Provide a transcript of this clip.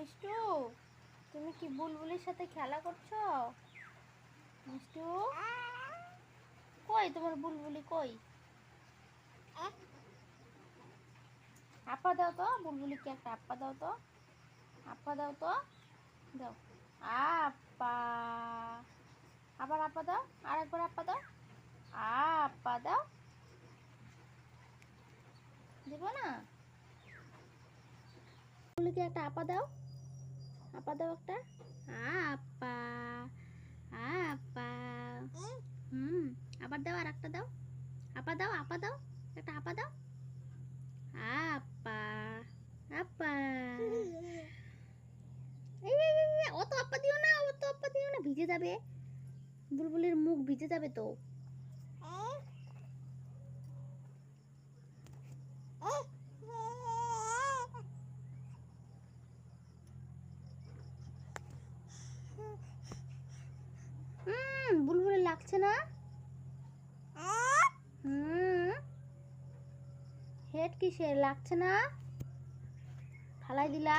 মিষ্টু, তুমি কি বুলবুলির সাথে খেলা করছো? মিষ্টু, কই তোমার বুলবুলি কই? আপা দাও তো, বুলবুলিকে একটা আপা দাও তো, আপা দাও তো, দাও আপা। আবার আপা দাও, আর একবার আপা দাও, আপা দাও। দিব না? বুলবুলিকে একটা আপা দাও, আপা দাও একটা। আপা, আপা। আবার দাও, আর একটা দাও। আপা দাও, আপা দাও, একটা আপা দাও। আপা, আপা। অত আপা দিও না, অত আপা দিও না, ভিজে যাবে। বুলবুলির মুখ ভিজে যাবে তো। বুলবুলি লাগছে না? হেড কিসের লাগছে না? ফালাই দিলা?